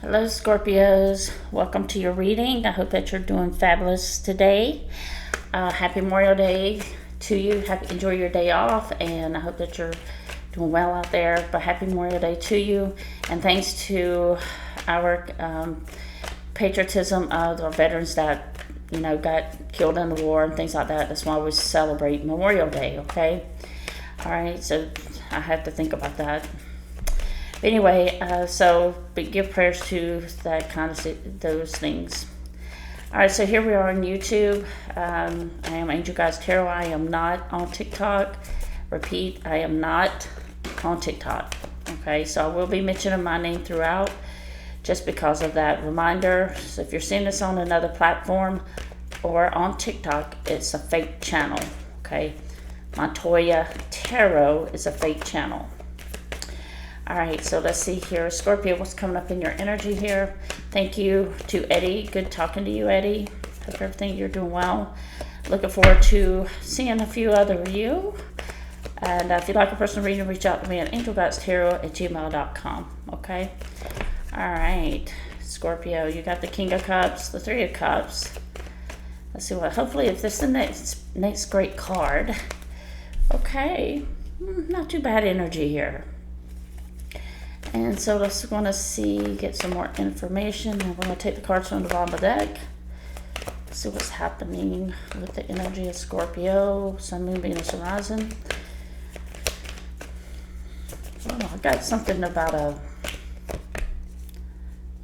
Hello, Scorpios. Welcome to your reading. I hope that you're doing fabulous today. Happy Memorial Day to you. Enjoy your day off, and I hope that you're doing well out there. But happy Memorial Day to you, and thanks to our patriotism of the veterans that got killed in the war and things like that. That's why we celebrate Memorial Day. Okay. All right. So I have to think about that. Anyway, so give prayers to that kind of those things. All right, so here we are on YouTube. I am Angel Guides Tarot. I am not on TikTok. Repeat, I am not on TikTok. Okay, so I will be mentioning my name throughout just because of that reminder. So if you're seeing this on another platform or on TikTok, it's a fake channel. Okay, Montoya Tarot is a fake channel. All right, so let's see here. Scorpio, what's coming up in your energy here? Thank you to Eddie. Good talking to you, Eddie. Hope everything you're doing well. Looking forward to seeing a few other of you. And if you'd like a personal reading, reach out to me at angelguidancetarot@gmail.com. Okay? All right, Scorpio, you got the King of Cups, the Three of Cups. Let's see what, hopefully if this is the next great card. Okay, not too bad energy here. And so let's want to get some more information. And we're going to take the cards from the bottom of the deck. See what's happening with the energy of Scorpio, Sun, Moon, Venus, Horizon. Oh, I got something about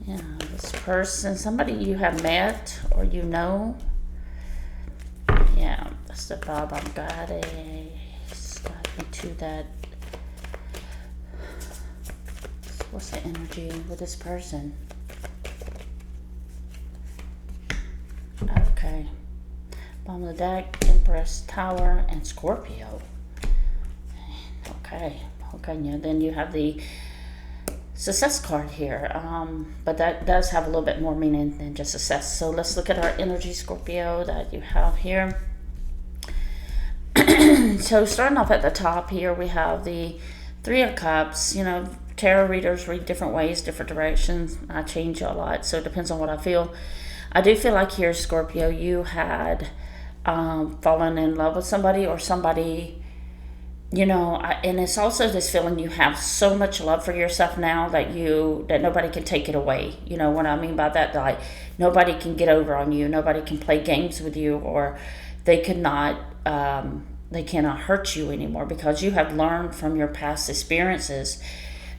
this person, somebody you have met or you know. Yeah, that's the Bob I'm guiding. Got into that. What's the energy with this person? Okay. Bottom of the deck, Empress, Tower, and Scorpio. Okay. Yeah, then you have the Success card here. But that does have a little bit more meaning than just success. So let's look at our energy, Scorpio, that you have here. So starting off at the top here, we have the Three of Cups. Tarot readers read different ways, different directions. I change a lot, so it depends on what I feel. I do feel like here, Scorpio, you had fallen in love with somebody or somebody, and it's also this feeling you have so much love for yourself now that nobody can take it away. You know what I mean by that? Like, nobody can get over on you. Nobody can play games with you, or they cannot hurt you anymore because you have learned from your past experiences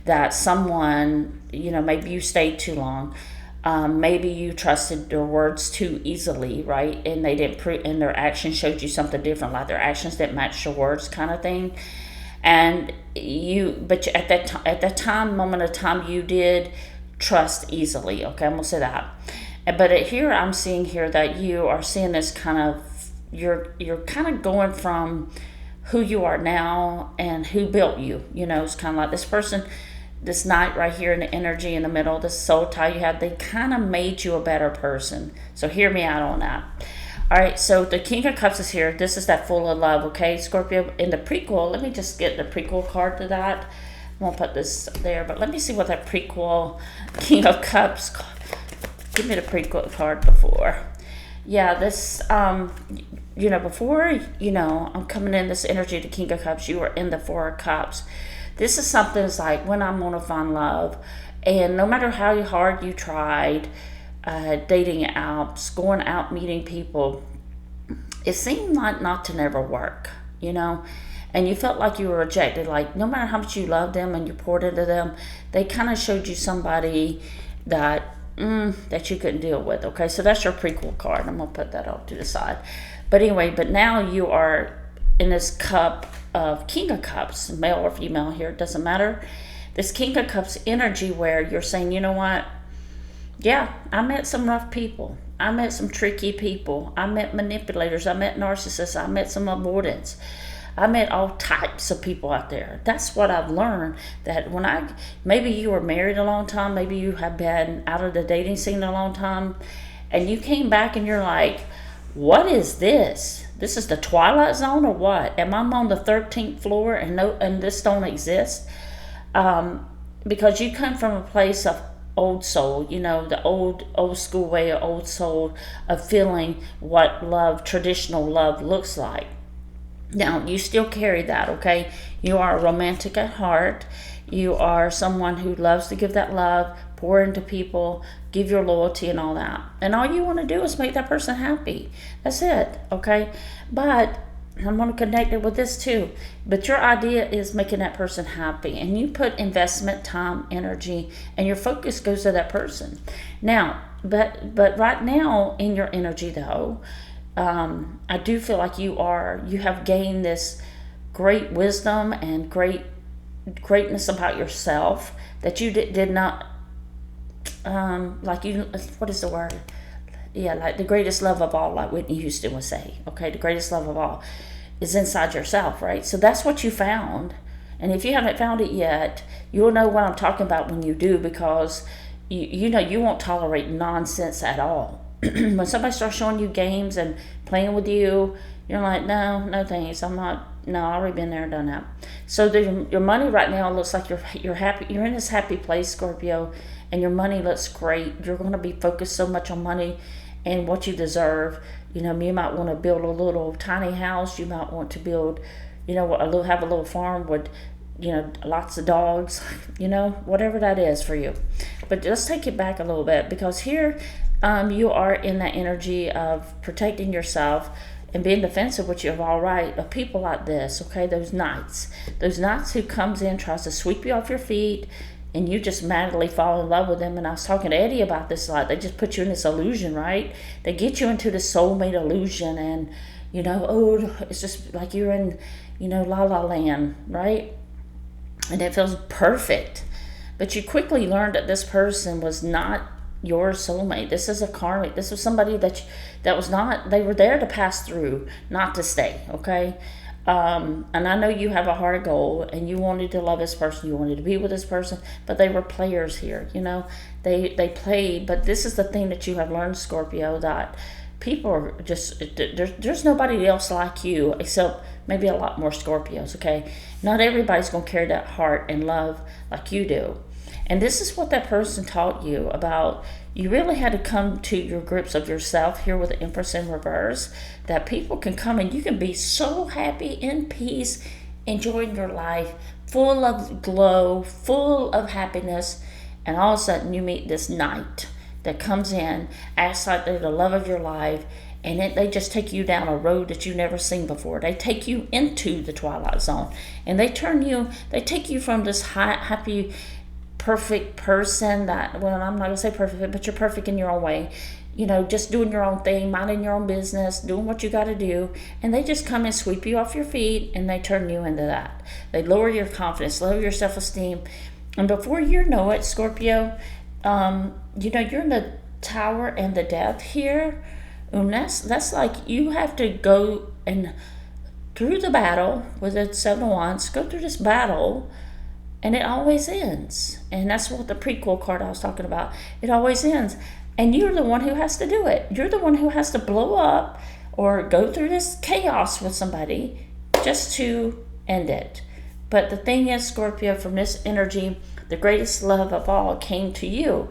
that someone, maybe you stayed too long, maybe you trusted their words too easily, right? And they didn't and their actions showed you something different, like their actions didn't match your words, kind of thing. And but at that moment of time, you did trust easily. Okay, I'm gonna say that. But here, I'm seeing here that you are seeing this kind of, you're kind of going from who you are now and who built you. It's kind of like this person. This knight right here in the energy in the middle, this soul tie you have, they kind of made you a better person. So hear me out on that. All right, so the King of Cups is here. This is that full of love, okay? Scorpio, in the prequel, let me just get the prequel card to that. I won't put this there, but let me see what that prequel King of Cups, give me the prequel card before. Yeah, this, before, I'm coming in this energy of the King of Cups, you were in the Four of Cups. This is something that's like when I'm going to find love, and no matter how hard you tried, dating apps, going out, meeting people, it seemed like not to never work, and you felt like you were rejected. Like no matter how much you loved them and you poured into them, they kind of showed you somebody that you couldn't deal with. Okay, so that's your prequel card. I'm going to put that off to the side. But anyway, now you are in this cup of King of Cups, male or female here, it doesn't matter. This King of Cups energy where you're saying, you know what? Yeah, I met some rough people. I met some tricky people. I met manipulators. I met narcissists. I met some avoidance. I met all types of people out there. That's what I've learned, that maybe you were married a long time, maybe you have been out of the dating scene a long time, and you came back and you're like, what is this? This is the Twilight Zone or what? Am I on the 13th floor and this don't exist? Because you come from a place of old soul, the old school way, or old soul of feeling what love, traditional love, looks like. Now, you still carry that, okay? You are a romantic at heart. You are someone who loves to give that love, pour into people, give your loyalty and all that. And all you want to do is make that person happy. That's it, okay? But I'm going to connect it with this too. But your idea is making that person happy. And you put investment, time, energy, and your focus goes to that person. Now, but right now in your energy though, I do feel like you have gained this great wisdom and greatness about yourself that you did not, what is the word? Yeah, like the greatest love of all, like Whitney Houston would say, okay? The greatest love of all is inside yourself, right? So that's what you found. And if you haven't found it yet, you'll know what I'm talking about when you do, because you won't tolerate nonsense at all. When somebody starts showing you games and playing with you, you're like, no thanks. I've already been there and done that. So your money right now looks like you're happy. You're in this happy place, Scorpio, and your money looks great. You're going to be focused so much on money and what you deserve. You might want to build a little tiny house. You might want to build, have a little farm with, lots of dogs, whatever that is for you. But let's take it back a little bit, because here you are in that energy of protecting yourself and being defensive, which you're all right, of people like this, okay? Those knights who comes in, tries to sweep you off your feet, and you just madly fall in love with them. And I was talking to Eddie about this a lot. They just put you in this illusion, right? They get you into the soulmate illusion, and it's just like you're in, la la land, right? And it feels perfect. But you quickly learned that this person was not your soulmate. This is a karmic. This was somebody that was not, they were there to pass through, not to stay, okay? And I know you have a heart of gold, and you wanted to love this person, you wanted to be with this person, but they were players here, they played. But this is the thing that you have learned, Scorpio, that people are just, there's nobody else like you except maybe a lot more Scorpios, okay? Not everybody's going to carry that heart and love like you do. And this is what that person taught you about. You really had to come to your grips of yourself here with the Empress in reverse, that people can come and you can be so happy, in peace, enjoying your life, full of glow, full of happiness, and all of a sudden you meet this knight that comes in, acts like they're the love of your life, and they just take you down a road that you've never seen before. They take you into the twilight zone, and they take you from this happy, perfect person that, well, I'm not going to say perfect, but you're perfect in your own way, just doing your own thing, minding your own business, doing what you got to do, and they just come and sweep you off your feet, and they turn you into that. They lower your confidence, lower your self-esteem, and before you know it, Scorpio, you're in the Tower and the Death here, and that's like you have to go and through the battle with the Seven of Wands, go through this battle. And it always ends. And that's what the prequel card I was talking about. It always ends. And you're the one who has to do it. You're the one who has to blow up or go through this chaos with somebody just to end it. But the thing is, Scorpio, from this energy, the greatest love of all came to you.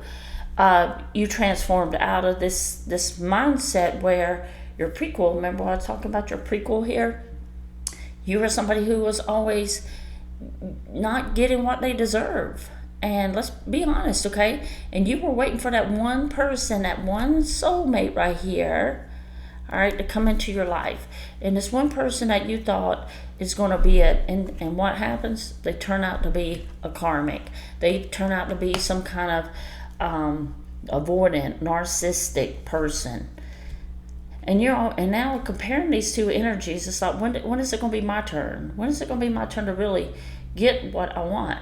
You transformed out of this mindset where your prequel, remember what I was talking about your prequel here? You were somebody who was always not getting what they deserve. And let's be honest, okay? And you were waiting for that one person, that one soulmate right here, all right, to come into your life. And this one person that you thought is going to be it. And what happens? They turn out to be a karmic. They turn out to be some kind of avoidant, narcissistic person. And now comparing these two energies, it's like, when is it going to be my turn? When is it going to be my turn to really get what I want?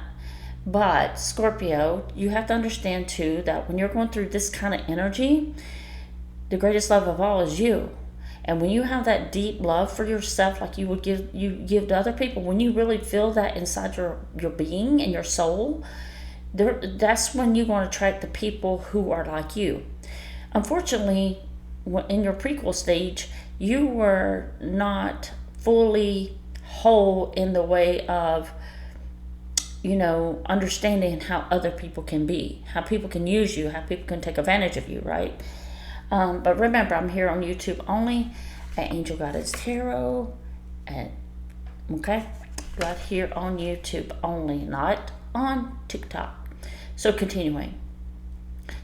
But Scorpio, you have to understand too that when you're going through this kind of energy, the greatest love of all is you. And when you have that deep love for yourself, like you give to other people, when you really feel that inside your being and your soul, that's when you're going to attract the people who are like you. Unfortunately, in your prequel stage, you were not fully whole in the way of understanding how other people can be, how people can use you, how people can take advantage of you, right? But remember, I'm here on YouTube only at Angel Guidance Tarot, okay? Right here on YouTube only, not on TikTok. So continuing.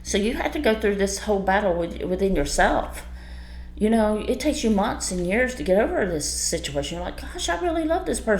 So you had to go through this whole battle within yourself. It takes you months and years to get over this situation. You're like, gosh, I really love this person.